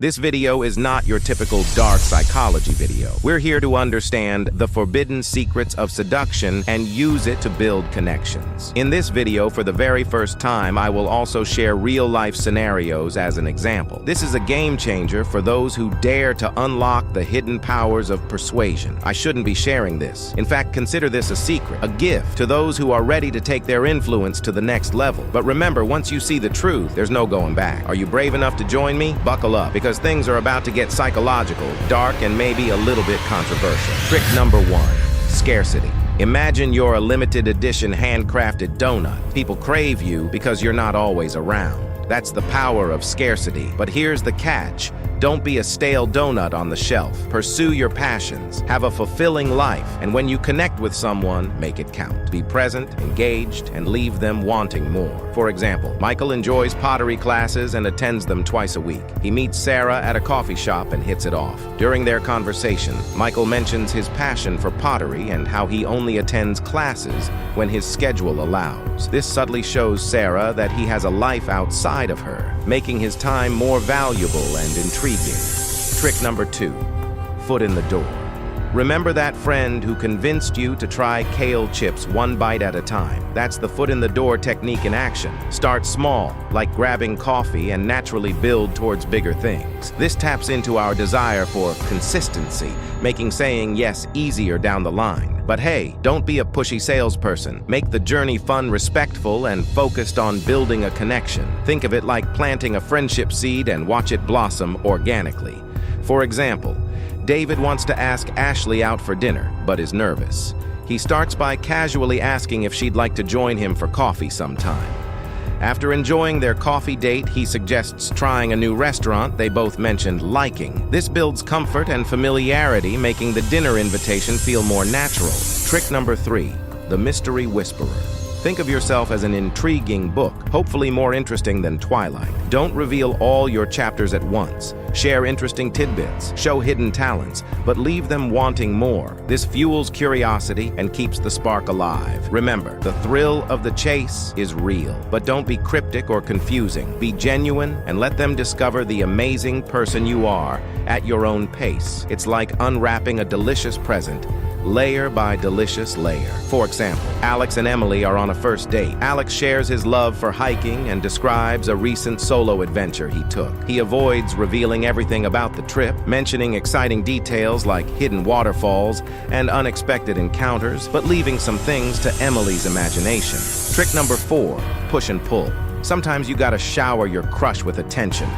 This video is not your typical dark psychology video. We're here to understand the forbidden secrets of seduction and use it to build connections. In this video, for the very first time, I will also share real-life scenarios as an example. This is a game changer for those who dare to unlock the hidden powers of persuasion. I shouldn't be sharing this. In fact, consider this a secret, a gift to those who are ready to take their influence to the next level. But remember, once you see the truth, there's no going back. Are you brave enough to join me? Buckle up, because things are about to get psychological, dark, and maybe a little bit controversial. Trick number 1, scarcity. Imagine you're a limited edition handcrafted donut. People crave you because you're not always around. That's the power of scarcity. But here's the catch. Don't be a stale donut on the shelf. Pursue your passions. Have a fulfilling life. And when you connect with someone, make it count. Be present, engaged, and leave them wanting more. For example, Michael enjoys pottery classes and attends them twice a week. He meets Sarah at a coffee shop and hits it off. During their conversation, Michael mentions his passion for pottery and how he only attends classes when his schedule allows. This subtly shows Sarah that he has a life outside of her, making his time more valuable and intriguing. Trick number 2, foot in the door. Remember that friend who convinced you to try kale chips one bite at a time? That's the foot in the door technique in action. Start small, like grabbing coffee, and naturally build towards bigger things. This taps into our desire for consistency, making saying yes easier down the line. But hey, don't be a pushy salesperson. Make the journey fun, respectful, and focused on building a connection. Think of it like planting a friendship seed and watch it blossom organically. For example, David wants to ask Ashley out for dinner, but is nervous. He starts by casually asking if she'd like to join him for coffee sometime. After enjoying their coffee date, he suggests trying a new restaurant they both mentioned liking. This builds comfort and familiarity, making the dinner invitation feel more natural. Trick number 3, the mystery whisperer. Think of yourself as an intriguing book, hopefully more interesting than Twilight. Don't reveal all your chapters at once. Share interesting tidbits, show hidden talents, but leave them wanting more. This fuels curiosity and keeps the spark alive. Remember, the thrill of the chase is real, but don't be cryptic or confusing. Be genuine and let them discover the amazing person you are at your own pace. It's like unwrapping a delicious present, layer by delicious layer. For example, Alex and Emily are on a first date. Alex shares his love for hiking and describes a recent solo adventure he took. He avoids revealing everything about the trip, mentioning exciting details like hidden waterfalls and unexpected encounters, but leaving some things to Emily's imagination. Trick number 4, push and pull. Sometimes you gotta shower your crush with attention.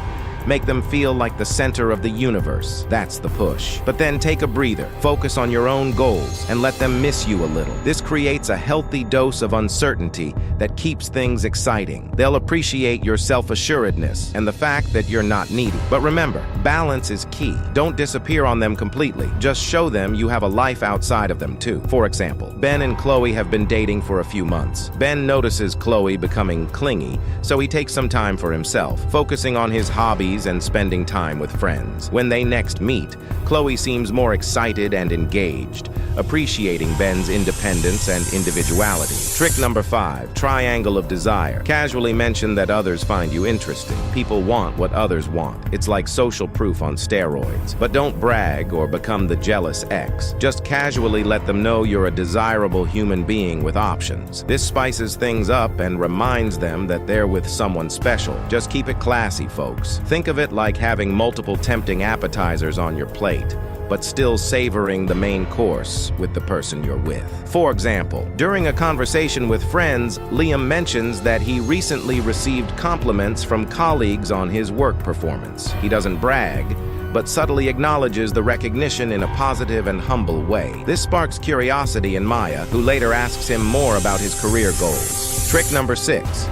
Make them feel like the center of the universe. That's the push. But then take a breather, focus on your own goals, and let them miss you a little. This creates a healthy dose of uncertainty that keeps things exciting. They'll appreciate your self-assuredness and the fact that you're not needy. But remember, balance is key. Don't disappear on them completely. Just show them you have a life outside of them too. For example, Ben and Chloe have been dating for a few months. Ben notices Chloe becoming clingy, so he takes some time for himself, focusing on his hobbies and spending time with friends. When they next meet, Chloe seems more excited and engaged, appreciating Ben's independence and individuality. Trick number 5, triangle of desire. Casually mention that others find you interesting. People want what others want. It's like social proof on steroids. But don't brag or become the jealous ex. Just casually let them know you're a desirable human being with options. This spices things up and reminds them that they're with someone special. Just keep it classy, folks. Think of it like having multiple tempting appetizers on your plate, but still savoring the main course with the person you're with. For example, during a conversation with friends, Liam mentions that he recently received compliments from colleagues on his work performance. He doesn't brag, but subtly acknowledges the recognition in a positive and humble way. This sparks curiosity in Maya, who later asks him more about his career goals. Trick number 6,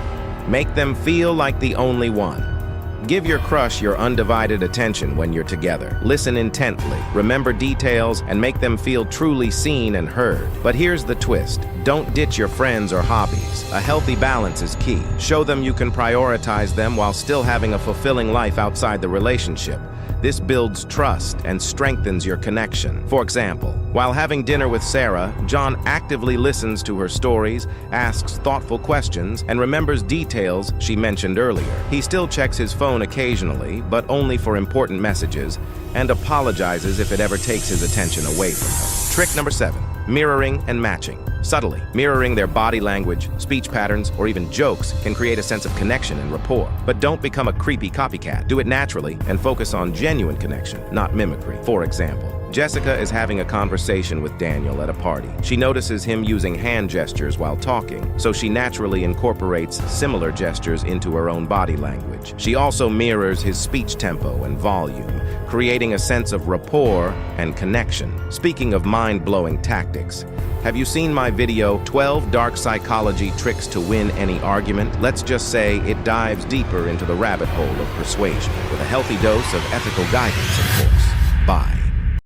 make them feel like the only one. Give your crush your undivided attention when you're together. Listen intently, remember details, and make them feel truly seen and heard. But here's the twist. Don't ditch your friends or hobbies. A healthy balance is key. Show them you can prioritize them while still having a fulfilling life outside the relationship. This builds trust and strengthens your connection. For example, while having dinner with Sarah, John actively listens to her stories, asks thoughtful questions, and remembers details she mentioned earlier. He still checks his phone phone occasionally, but only for important messages, and apologizes if it ever takes his attention away from her. Trick number 7. Mirroring and matching. Subtly, mirroring their body language, speech patterns, or even jokes can create a sense of connection and rapport. But don't become a creepy copycat. Do it naturally and focus on genuine connection, not mimicry. For example, Jessica is having a conversation with Daniel at a party. She notices him using hand gestures while talking, so she naturally incorporates similar gestures into her own body language. She also mirrors his speech tempo and volume, creating a sense of rapport and connection. Speaking of mind-blowing tactics, have you seen my video, 12 Dark Psychology Tricks to Win Any Argument? Let's just say it dives deeper into the rabbit hole of persuasion, with a healthy dose of ethical guidance, of course. Bye.